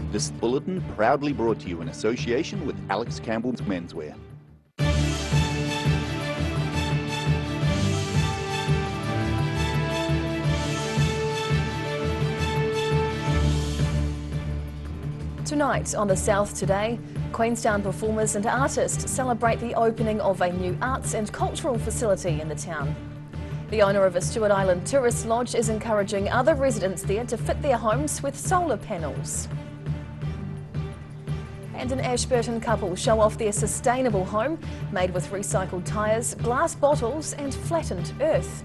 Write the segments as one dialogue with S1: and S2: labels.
S1: This bulletin proudly brought to you in association with Alex Campbell's Menswear.
S2: Tonight on The South Today, Queenstown performers and artists celebrate the opening of a new arts and cultural facility in the town. The owner of a Stewart Island tourist lodge is encouraging other residents there to fit their homes with solar panels. And an Ashburton couple show off their sustainable home made with recycled tyres, glass bottles and flattened earth.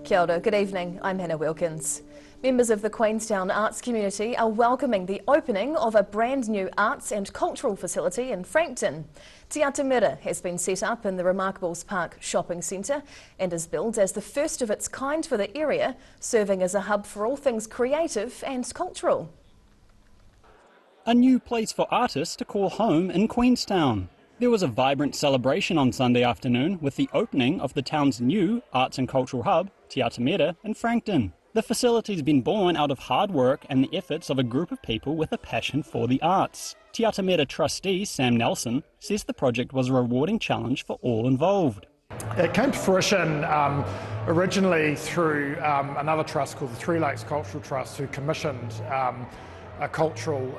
S2: Kia ora, good evening, I'm Hannah Wilkins. Members of the Queenstown arts community are welcoming the opening of a brand new arts and cultural facility in Frankton. Te Ata Mira has been set up in the Remarkables Park shopping centre and is billed as the first of its kind for the area, serving as a hub for all things creative and cultural.
S3: A new place for artists to call home in Queenstown. There was a vibrant celebration on Sunday afternoon with the opening of the town's new arts and cultural hub, Te Ata Mira, in Frankton. The facility's been born out of hard work and the efforts of a group of people with a passion for the arts. Te Ata Mira trustee Sam Nelson says the project was a rewarding challenge for all involved.
S4: It came to fruition originally through another trust called the Three Lakes Cultural Trust, who commissioned a cultural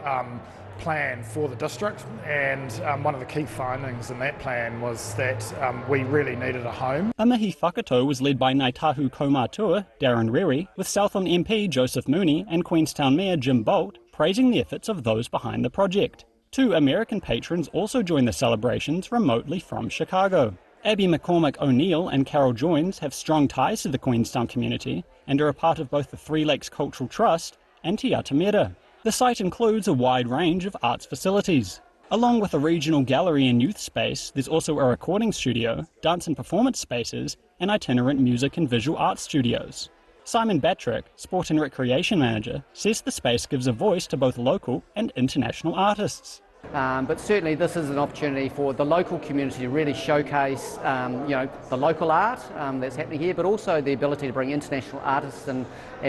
S4: plan for the district, and one of the key findings in that plan was that we really needed a home.
S3: A mihi whakato was led by Ngāi Tahu Kaumātua, Darren Reri, with Southland MP Joseph Mooney and Queenstown Mayor Jim Bolt praising the efforts of those behind the project. 2 American patrons also joined the celebrations remotely from Chicago. Abby McCormick O'Neill and Carol Joins have strong ties to the Queenstown community and are a part of both the Three Lakes Cultural Trust and Te Ata Mira. The site includes a wide range of arts facilities. Along with a regional gallery and youth space, there's also a recording studio, dance and performance spaces, and itinerant music and visual arts studios. Simon Batrick, Sport and Recreation Manager, says the space gives a voice to both local and international artists.
S5: But certainly this is an opportunity for the local community to really showcase the local art that's happening here, but also the ability to bring international artists and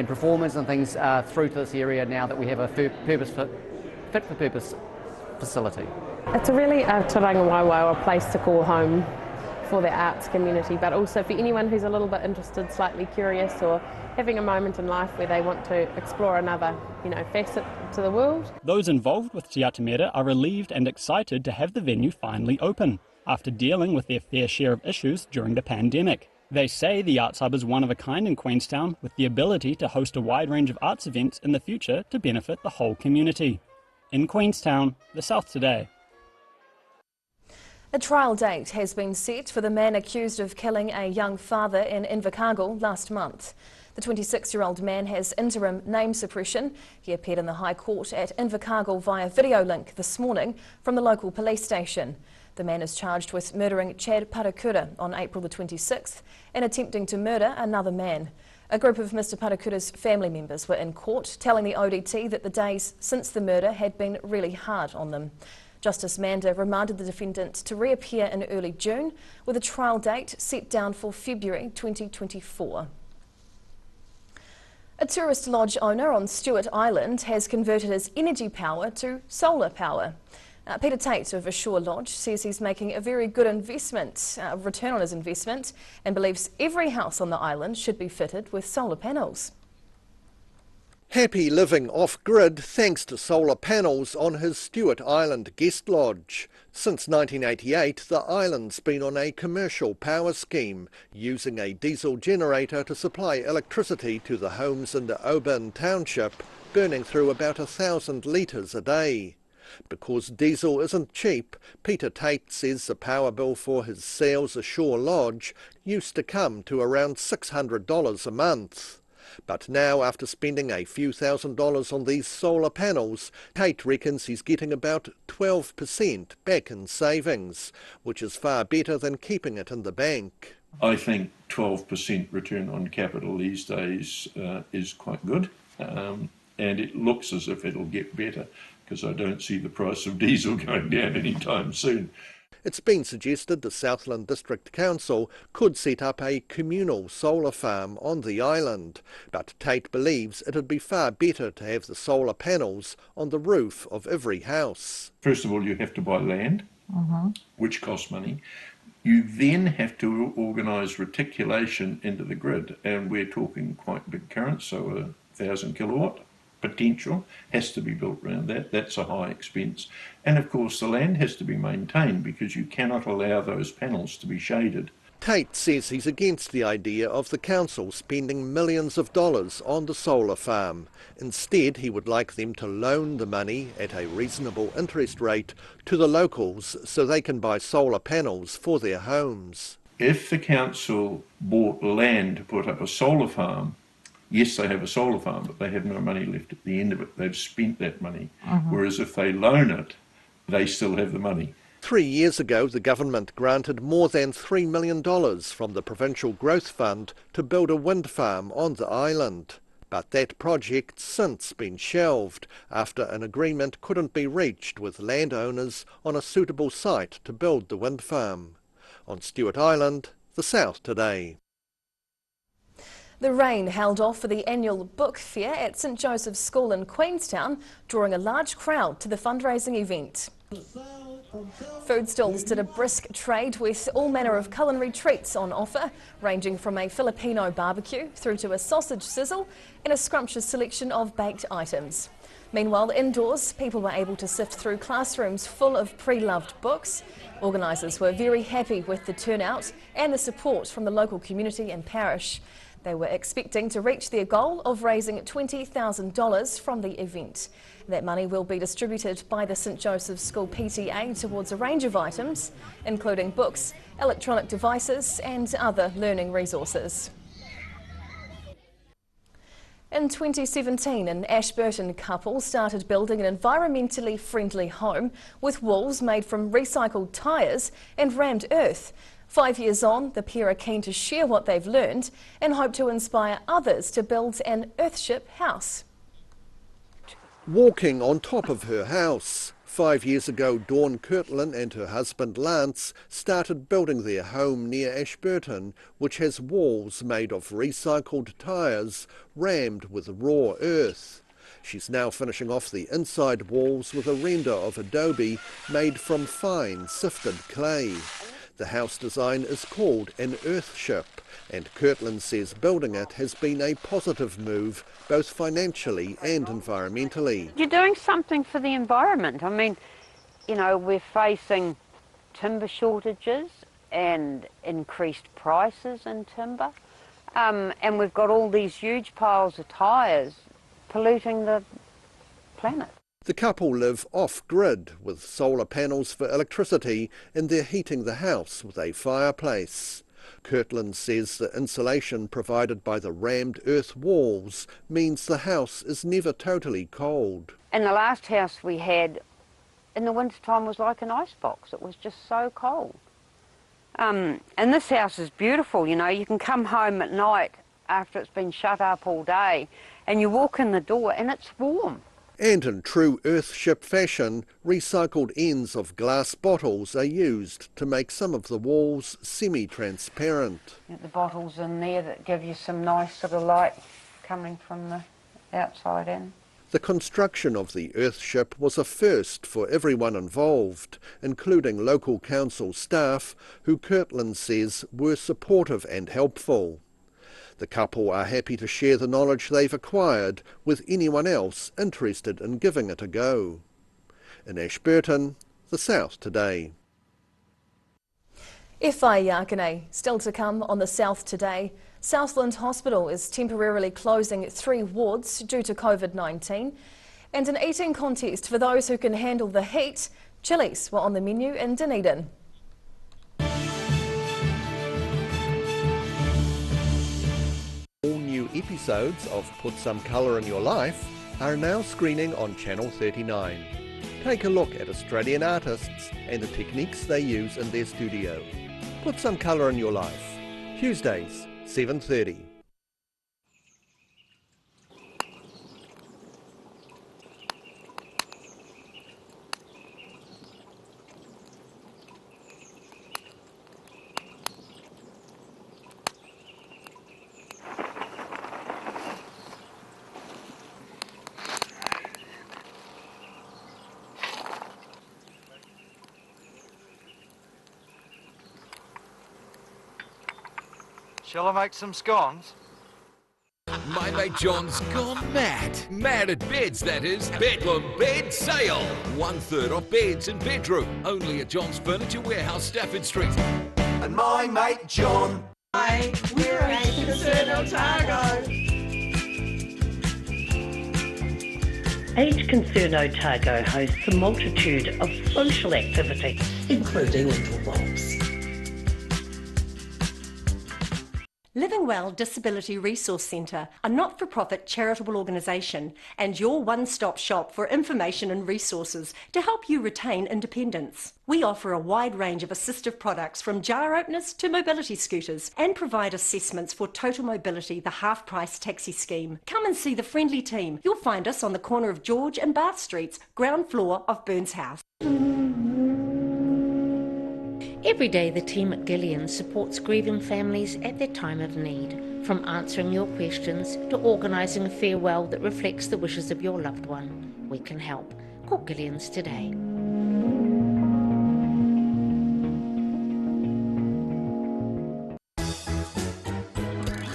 S5: performers and things through to this area now that we have a fit-for-purpose facility.
S6: It's a really tauranga waiwai, a place to call home for the arts community, but also for anyone who's a little bit interested, slightly curious, or having a moment in life where they want to explore another, facet to the world.
S3: Those involved with Te Ata Mira are relieved and excited to have the venue finally open, after dealing with their fair share of issues during the pandemic. They say the Arts Hub is one of a kind in Queenstown, with the ability to host a wide range of arts events in the future to benefit the whole community. In Queenstown, The South Today.
S2: A trial date has been set for the man accused of killing a young father in Invercargill last month. The 26-year-old man has interim name suppression. He appeared in the High Court at Invercargill via video link this morning from the local police station. The man is charged with murdering Chad Parakura on April the 26th and attempting to murder another man. A group of Mr Parakura's family members were in court, telling the ODT that the days since the murder had been really hard on them. Justice Manda remanded the defendant to reappear in early June, with a trial date set down for February 2024. A tourist lodge owner on Stewart Island has converted his energy power to solar power. Peter Tate of Ashore Lodge says he's making a very good investment, return on his investment, and believes every house on the island should be fitted with solar panels.
S7: Happy living off-grid thanks to solar panels on his Stewart Island guest lodge. Since 1988, the island's been on a commercial power scheme, using a diesel generator to supply electricity to the homes in the Oban township, burning through about 1,000 litres a day. Because diesel isn't cheap, Peter Tate says the power bill for his Sales Ashore Lodge used to come to around $600 a month. But now, after spending a few $1,000s on these solar panels, Tate reckons he's getting about 12% back in savings, which is far better than keeping it in the bank.
S8: I think 12% return on capital these days is quite good, and it looks as if it'll get better, because I don't see the price of diesel going down anytime soon.
S7: It's been suggested the Southland District Council could set up a communal solar farm on the island, but Tate believes it'd be far better to have the solar panels on the roof of every house.
S8: First of all, you have to buy land, which costs money. You then have to organise reticulation into the grid, and we're talking quite big currents, so 1,000 kilowatt potential has to be built around that. That's a high expense. And of course the land has to be maintained because you cannot allow those panels to be shaded.
S7: Tate says he's against the idea of the council spending millions of dollars on the solar farm. Instead, he would like them to loan the money at a reasonable interest rate to the locals so they can buy solar panels for their homes.
S8: If the council bought land to put up a solar farm, yes, they have a solar farm, but they have no money left at the end of it. They've spent that money. Whereas if they loan it, they still have the money.
S7: 3 years ago, the government granted more than $3 million from the Provincial Growth Fund to build a wind farm on the island. But that project's since been shelved after an agreement couldn't be reached with landowners on a suitable site to build the wind farm. On Stewart Island, the South Today.
S2: The rain held off for the annual book fair at St Joseph's School in Queenstown, drawing a large crowd to the fundraising event. Food stalls did a brisk trade with all manner of culinary treats on offer, ranging from a Filipino barbecue through to a sausage sizzle and a scrumptious selection of baked items. Meanwhile, indoors, people were able to sift through classrooms full of pre-loved books. Organisers were very happy with the turnout and the support from the local community and parish. They were expecting to reach their goal of raising $20,000 from the event. That money will be distributed by the St Joseph's School PTA towards a range of items, including books, electronic devices and other learning resources. In 2017, an Ashburton couple started building an environmentally friendly home with walls made from recycled tyres and rammed earth. 5 years on, the pair are keen to share what they've learned and hope to inspire others to build an Earthship house.
S7: Walking on top of her house. 5 years ago, Dawn Kirtland and her husband Lance started building their home near Ashburton, which has walls made of recycled tyres rammed with raw earth. She's now finishing off the inside walls with a render of adobe made from fine sifted clay. The house design is called an Earthship, and Kirtland says building it has been a positive move, both financially and environmentally.
S9: You're doing something for the environment. I mean, you know, we're facing timber shortages and increased prices in timber, and we've got all these huge piles of tyres polluting the planet.
S7: The couple live off-grid with solar panels for electricity and they're heating the house with a fireplace. Kirtland says the insulation provided by the rammed earth walls means the house is never totally cold.
S9: And the last house we had in the winter time was like an icebox. It was just so cold. And this house is beautiful, you know. You can come home at night after it's been shut up all day and you walk in the door and it's warm.
S7: And in true Earthship fashion, recycled ends of glass bottles are used to make some of the walls semi-transparent.
S9: The bottles in there that give you some nice sort of light coming from the outside in.
S7: The construction of the Earthship was a first for everyone involved, including local council staff, who Kirtland says were supportive and helpful. The couple are happy to share the knowledge they've acquired with anyone else interested in giving it a go. In Ashburton, the South Today.
S2: Whaiakane, still to come on the South Today. Southland Hospital is temporarily closing 3 wards due to COVID-19. And an eating contest for those who can handle the heat. Chilies were on the menu in Dunedin.
S7: All new episodes of Put Some Colour in Your Life are now screening on Channel 39. Take a look at Australian artists and the techniques they use in their studio. Put Some Colour in Your Life, Tuesdays, 7:30.
S10: Shall I make some scones?
S11: My mate John's gone mad. Mad at beds, that is. Bedlam Bed Sale. 1/3 off beds and bedroom. Only at John's Furniture Warehouse, Stafford Street.
S12: And my mate John.
S13: Hey, we're a Concern Otago.
S14: Age Concern Otago hosts a multitude of social activities, including interwalks.
S15: Living Well Disability Resource Centre, a not-for-profit charitable organisation and your one-stop shop for information and resources to help you retain independence. We offer a wide range of assistive products from jar openers to mobility scooters and provide assessments for Total Mobility, the half-price taxi scheme. Come and see the friendly team. You'll find us on the corner of George and Bath Streets, ground floor of Burns House.
S16: Every day the team at Gillian supports grieving families at their time of need, from answering your questions to organising a farewell that reflects the wishes of your loved one. We can help. Call Gillian's today.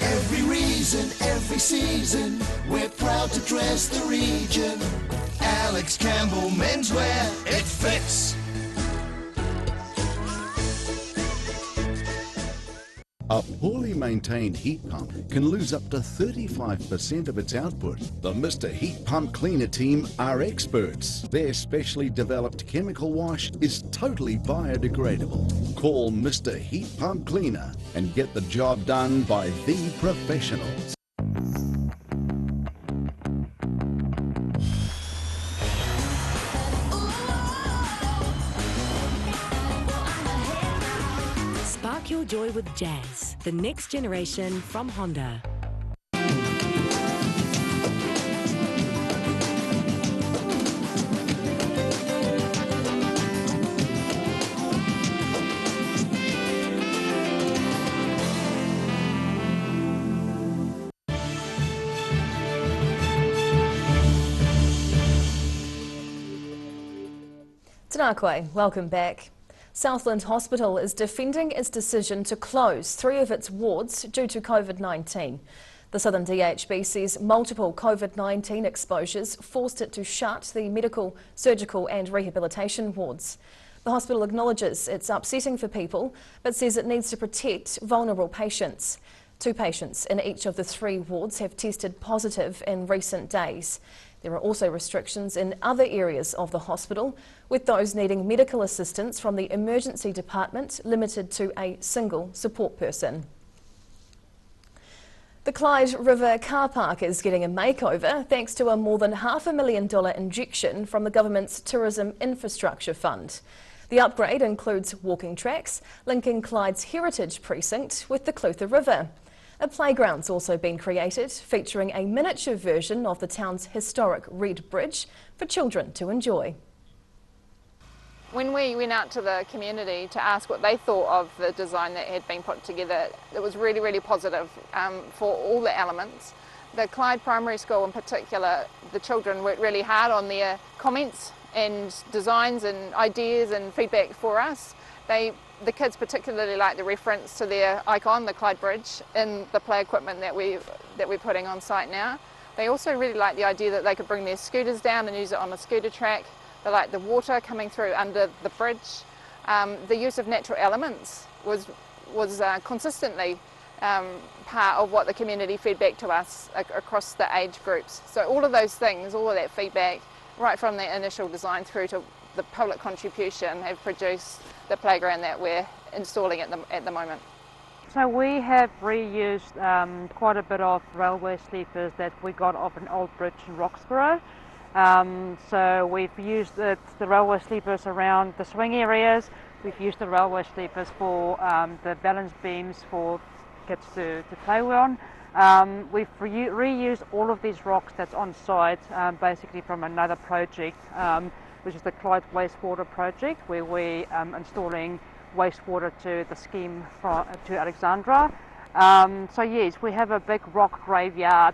S12: Every reason, every season, we're proud to dress the region. Alex Campbell Menswear, it fits.
S17: A poorly maintained heat pump can lose up to 35% of its output. The Mr. Heat Pump Cleaner team are experts. Their specially developed chemical wash is totally biodegradable. Call Mr. Heat Pump Cleaner and get the job done by the professionals.
S18: Spark your joy with jazz, the next generation from Honda.
S2: Tēnā, welcome back. Southland Hospital is defending its decision to close 3 of its wards due to COVID-19. The Southern DHB says multiple COVID-19 exposures forced it to shut the medical, surgical and rehabilitation wards. The hospital acknowledges it's upsetting for people, but says it needs to protect vulnerable patients. 2 patients in each of the 3 wards have tested positive in recent days. There are also restrictions in other areas of the hospital, with those needing medical assistance from the emergency department limited to a single support person. The Clyde River car park is getting a makeover thanks to a more than $500,000 injection from the government's Tourism Infrastructure Fund. The upgrade includes walking tracks linking Clyde's heritage precinct with the Clutha River. A playground's also been created, featuring a miniature version of the town's historic Red Bridge for children to enjoy.
S19: When we went out to the community to ask what they thought of the design that had been put together, it was really, really positive for all the elements. The Clyde Primary School in particular, the children worked really hard on their comments and designs and ideas and feedback for us. The kids particularly like the reference to their icon, the Clyde Bridge, in the play equipment that we're putting on site now. They also really like the idea that they could bring their scooters down and use it on a scooter track. They like the water coming through under the bridge. The use of natural elements was consistently part of what the community fed back to us across the age groups. So all of those things, all of that feedback, right from the initial design through to the public contribution, have produced the playground that we're installing at the moment.
S20: So we have reused quite a bit of railway sleepers that we got off an old bridge in Roxborough. So we've used the railway sleepers around the swing areas. We've used the railway sleepers for the balance beams for kids to play on. We've reused all of these rocks that's on site, basically from another project, which is the Clyde wastewater project, where we're installing wastewater to the scheme to Alexandra. So yes, we have a big rock graveyard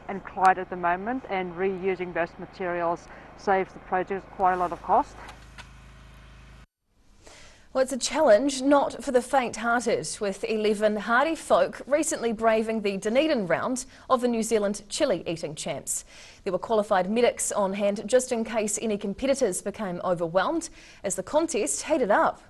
S20: in Clyde at the moment, and reusing those materials saves the project quite a lot of cost.
S2: Well, it's a challenge not for the faint-hearted, with 11 hardy folk recently braving the Dunedin round of the New Zealand chili eating champs. There were qualified medics on hand just in case any competitors became overwhelmed as the contest heated up.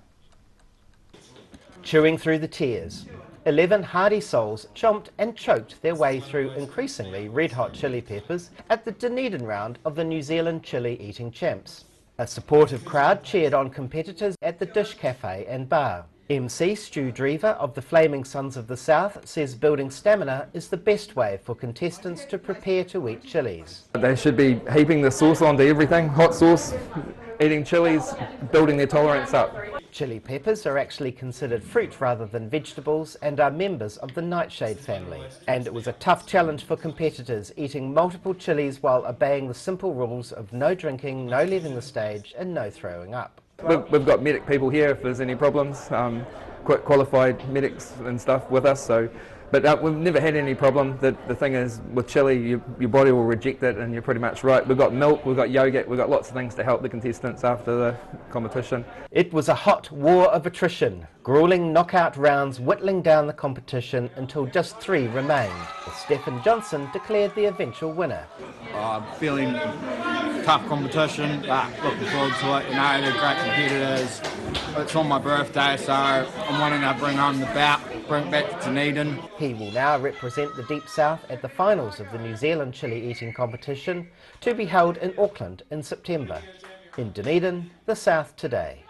S10: Chewing through the tears, 11 hardy souls chomped and choked their way through increasingly red-hot chili peppers at the Dunedin round of the New Zealand chili eating champs. A supportive crowd cheered on competitors at the Dish Cafe and Bar. MC Stu Drever of the Flaming Sons of the South says building stamina is the best way for contestants to prepare to eat chilies.
S21: They should be heaping the sauce onto everything, hot sauce, eating chilies, building their tolerance up.
S10: Chili peppers are actually considered fruit rather than vegetables and are members of the nightshade family. And it was a tough challenge for competitors eating multiple chilies while obeying the simple rules of no drinking, no leaving the stage and no throwing up.
S21: We've got medic people here if there's any problems, qualified medics and stuff with us, but we've never had any problem. The thing is, with chili, your body will reject it and you're pretty much right. We've got milk, we've got yogurt, we've got lots of things to help the contestants after the competition.
S10: It was a hot war of attrition, grueling knockout rounds whittling down the competition until just 3 remained, with Stephen Johnson declared the eventual winner.
S22: Feeling tough competition, but looking forward to it. You know, they're great competitors. It's on my birthday, so I'm wanting to bring home the bout, bring it back to Dunedin.
S10: He will now represent the Deep South at the finals of the New Zealand chili eating competition, to be held in Auckland in September. In Dunedin, the South Today.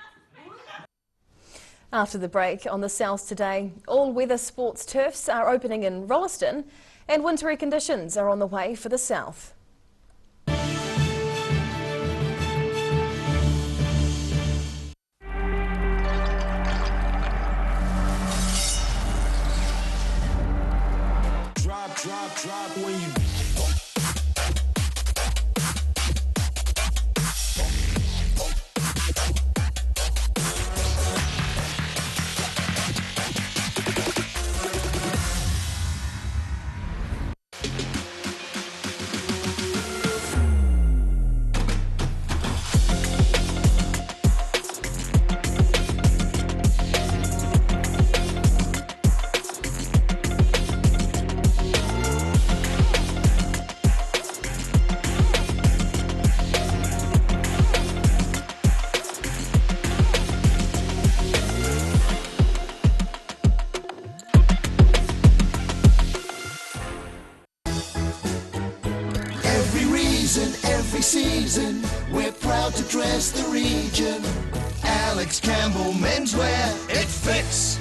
S2: After the break on the South Today, all-weather sports turfs are opening in Rolleston and wintry conditions are on the way for the South.
S12: Drop when you every season, we're proud to dress the region. Alex Campbell Menswear, it fits.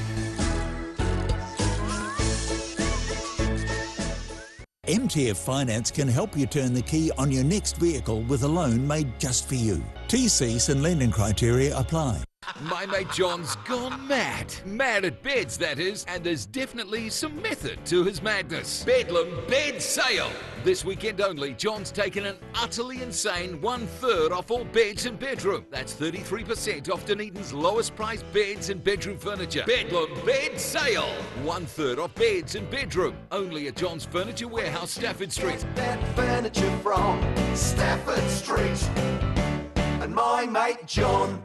S23: MTF Finance can help you turn the key on your next vehicle with a loan made just for you. TCs and lending criteria apply.
S11: My mate John's gone mad. Mad at beds, that is, and there's definitely some method to his madness. Bedlam Bed Sale. This weekend only, John's taken an utterly insane 1/3 off all beds and bedroom. That's 33% off Dunedin's lowest priced beds and bedroom furniture. Bedlam Bed Sale. 1/3 off beds and bedroom. Only at John's Furniture Warehouse, Stafford Street.
S12: That furniture from Stafford Street. And my mate John.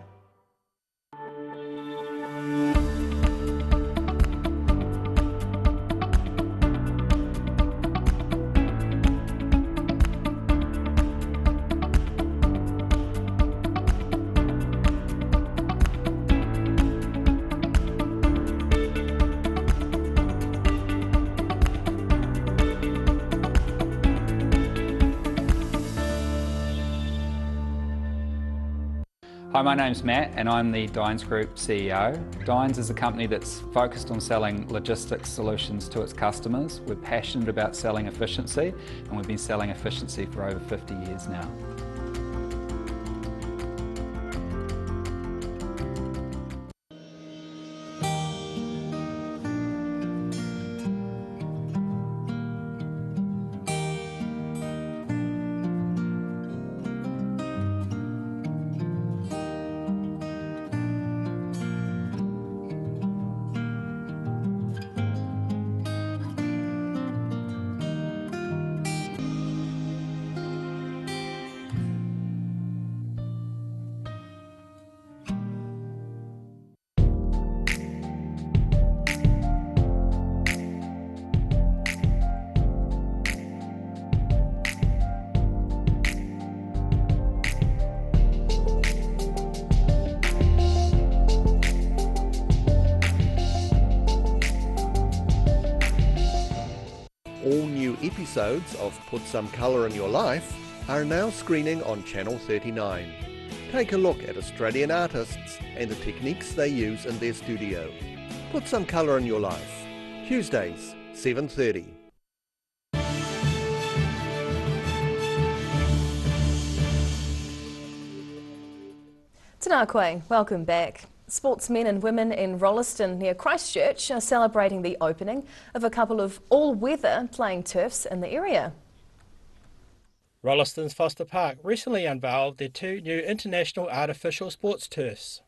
S24: Hi, my name's Matt and I'm the Dines Group CEO. Dines is a company that's focused on selling logistics solutions to its customers. We're passionate about selling efficiency and we've been selling efficiency for over 50 years now.
S7: all new episodes of Put Some Colour in Your Life are now screening on Channel 39. Take a look at Australian artists and the techniques they use in their studio. Put Some Colour in Your Life, Tuesdays, 7:30.
S2: Tēnā koe, welcome back. Sportsmen and women in Rolleston near Christchurch are celebrating the opening of a couple of all-weather playing turfs in the area.
S1: Rolleston's Foster Park recently unveiled their 2 new international artificial sports turfs.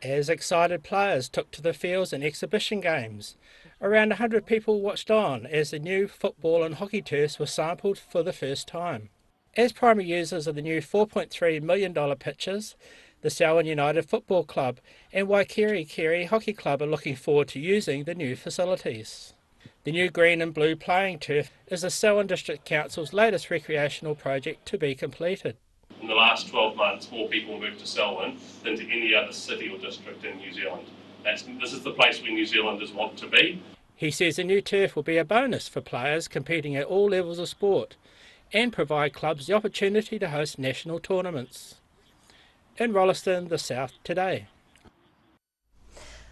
S1: As excited players took to the fields in exhibition games, around 100 people watched on as the new football and hockey turfs were sampled for the first time. As primary users of the new $4.3 million pitches, the Southland United Football Club and Waikiri Hockey Club are looking forward to using the new facilities. The new green and blue playing turf is the Southland District Council's latest recreational project to be completed.
S4: In the last 12 months, more people moved to Southland than to any other city or district in New Zealand. This is the place where New Zealanders want to be.
S1: He says the new turf will be a bonus for players competing at all levels of sport and provide clubs the opportunity to host national tournaments. In Rolleston, the South today.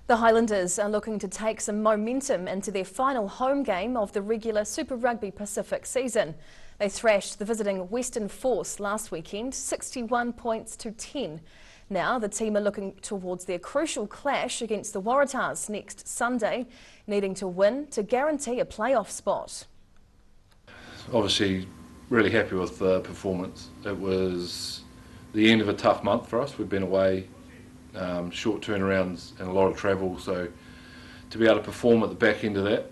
S2: The Highlanders are looking to take some momentum into their final home game of the regular Super Rugby Pacific season. They thrashed the visiting Western Force last weekend, 61 points to 10. Now the team are looking towards their crucial clash against the Waratahs next Sunday, needing to win to guarantee a playoff spot.
S5: Obviously really happy with the performance. It was the end of a tough month for us. We've been away, short turnarounds and a lot of travel, so to be able to perform at the back end of that,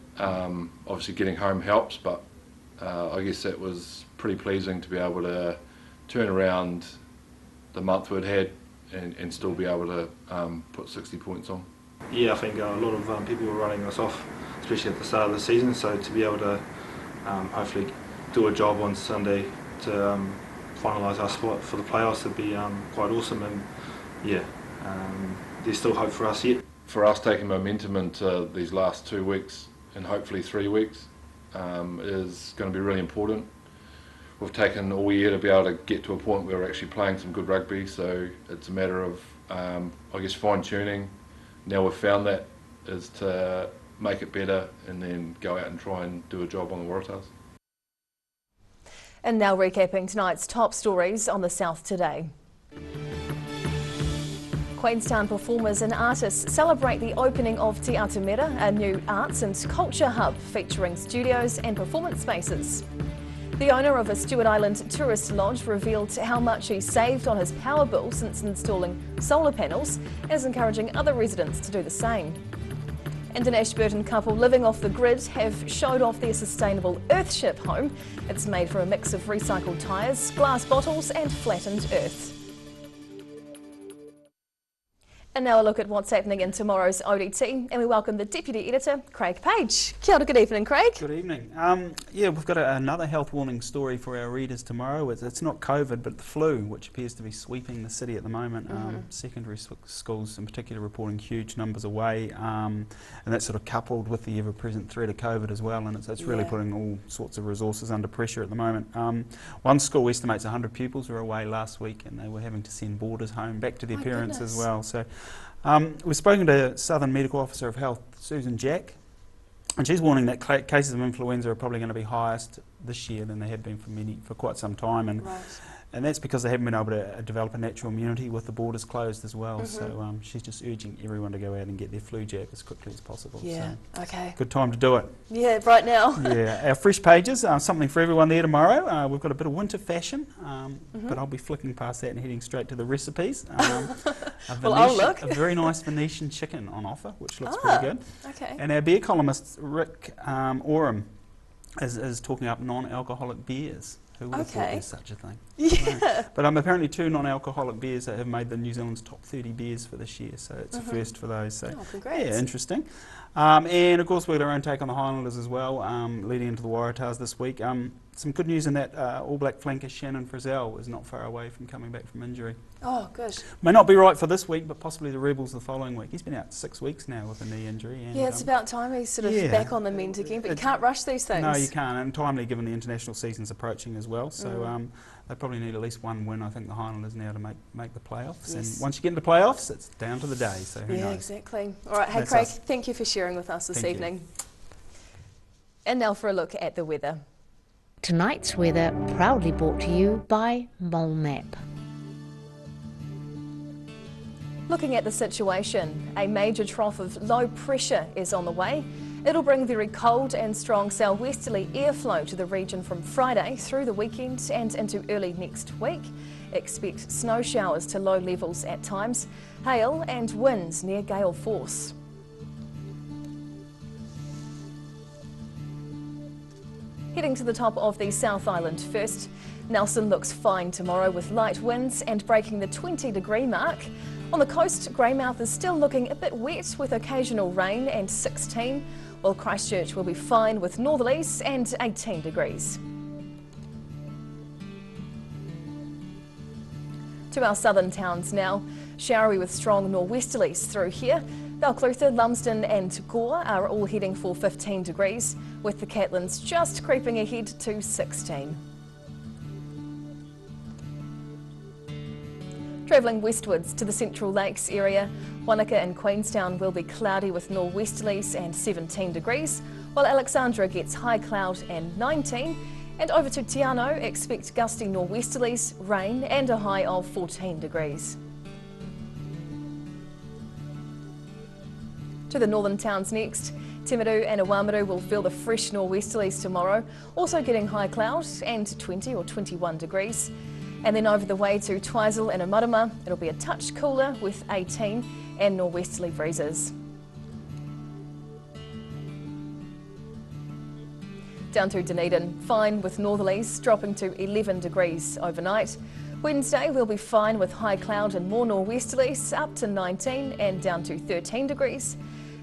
S5: obviously getting home helps, but I guess that was pretty pleasing to be able to turn around the month we'd had and still be able to put 60 points on.
S6: Yeah, I think a lot of people were running us off, especially at the start of the season, so to be able to hopefully do a job on Sunday to finalise our spot for the playoffs would be quite awesome, and yeah, there's still hope for us yet.
S5: For us, taking momentum into these last 2 weeks and hopefully 3 weeks is going to be really important. We've taken all year to be able to get to a point where we're actually playing some good rugby, so it's a matter of I guess fine-tuning. Now we've found that is to make it better and then go out and try and do a job on the Waratahs.
S2: And now recapping tonight's top stories on the South today. Queenstown performers and artists celebrate the opening of Te Atamera, a new arts and culture hub featuring studios and performance spaces. The owner of a Stewart Island tourist lodge revealed how much he saved on his power bill since installing solar panels and is encouraging other residents to do the same. And an Ashburton couple living off the grid have showed off their sustainable Earthship home. It's made from a mix of recycled tyres, glass bottles and flattened earth. And now a look at what's happening in tomorrow's ODT, and we welcome the Deputy Editor, Craig Page. Kia ora, good evening, Craig.
S25: Good evening. Yeah, we've got another health warning story for our readers tomorrow. It's not COVID, but the flu, which appears to be sweeping the city at the moment. Secondary schools in particular reporting huge numbers away, and that's sort of coupled with the ever-present threat of COVID as well, and it's really putting all sorts of resources under pressure at the moment. One school estimates 100 pupils were away last week, and they were having to send boarders home back to their parents as well. So. We've spoken to Southern Medical Officer of Health, Susan Jack, and she's warning that cases of influenza are probably going to be highest this year than they have been for quite some time, and that's because they haven't been able to develop a natural immunity with the borders closed as well. So she's just urging everyone to go out and get their flu jab as quickly as possible.
S2: Yeah,
S25: so
S2: okay.
S25: Good time to do it.
S2: Yeah, right now.
S25: Yeah, our fresh pages, something for everyone there tomorrow. We've got a bit of winter fashion, but I'll be flicking past that and heading straight to the recipes.
S2: Well, I'll look.
S25: A very nice Venetian chicken on offer, which looks pretty good.
S2: Okay.
S25: And our beer columnist, Rick Oram, is talking up non-alcoholic beers. Who would have thought there's such a thing?
S2: Yeah.
S25: No. But apparently 2 non-alcoholic beers that have made the New Zealand's top 30 beers for this year, so it's a first for those. So
S2: congrats.
S25: Yeah, interesting. And of course we've got our own take on the Highlanders as well, leading into the Waratahs this week. some good news in that All Black flanker Shannon Frizzell is not far away from coming back from injury.
S2: Oh, good.
S25: May not be right for this week, but possibly the Rebels the following week. He's been out 6 weeks now with a knee injury. And,
S2: Yeah, it's about time he's sort of back on the mend again, but you can't rush these things.
S25: No, you can't, and timely given the international season's approaching as well. So they probably need at least one win, I think, the Highlanders now to make the playoffs.
S2: Yes.
S25: And once you get into playoffs, it's down to the day, so who knows.
S2: Yeah, exactly. All right, hey
S25: That's
S2: Craig,
S25: us.
S2: thank you for sharing with us this
S25: Thank
S2: evening.
S25: you.
S2: And now for a look at the weather.
S16: Tonight's weather proudly brought to you by Mole Map.
S2: Looking at the situation, a major trough of low pressure is on the way. It'll bring very cold and strong southwesterly airflow to the region from Friday through the weekend and into early next week. Expect snow showers to low levels at times, hail and winds near gale force. Heading to the top of the South Island first. Nelson looks fine tomorrow with light winds and breaking the 20-degree mark. On the coast, Greymouth is still looking a bit wet with occasional rain and 16, while Christchurch will be fine with northerlies and 18 degrees. To our southern towns now, showery with strong nor'westerlies through here. Balclutha, Lumsden and Gore are all heading for 15 degrees, with the Catlins just creeping ahead to 16. Travelling westwards to the Central Lakes area, Wanaka and Queenstown will be cloudy with nor'westerlies and 17 degrees, while Alexandra gets high cloud and 19. And over to Te Anau, expect gusty nor'westerlies, rain and a high of 14 degrees. To the northern towns next, Timaru and Awamaru will feel the fresh nor'westerlies tomorrow, also getting high cloud and 20 or 21 degrees. And then over the way to Twizel and Omarama, it'll be a touch cooler with 18 and nor'westerly breezes. Down through Dunedin, fine with northerlies, dropping to 11 degrees overnight. Wednesday will be fine with high cloud and more nor'westerlies, up to 19 and down to 13 degrees.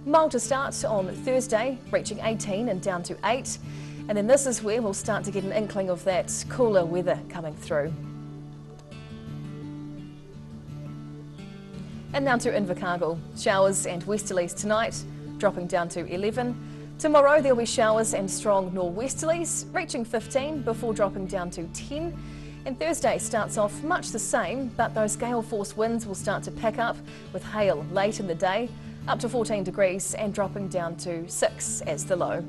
S2: Mild to start on Thursday, reaching 18 and down to 8. And then this is where we'll start to get an inkling of that cooler weather coming through. And now to Invercargill, showers and westerlies tonight, dropping down to 11. Tomorrow there'll be showers and strong nor'westerlies, reaching 15 before dropping down to 10. And Thursday starts off much the same, but those gale force winds will start to pick up with hail late in the day, up to 14 degrees and dropping down to 6 as the low.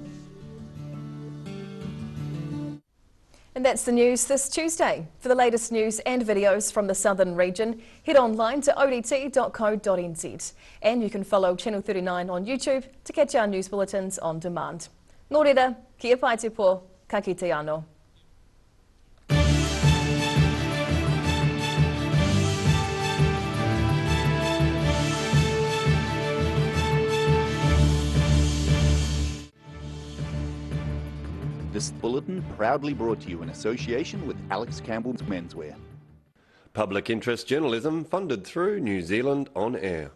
S2: And that's the news this Tuesday. For the latest news and videos from the southern region, head online to odt.co.nz. And you can follow Channel 39 on YouTube to catch our news bulletins on demand. Nō reira, kia pai te pō, ka kite anō.
S3: This bulletin proudly brought to you in association with Alex Campbell's Menswear.
S8: Public interest journalism funded through New Zealand On Air.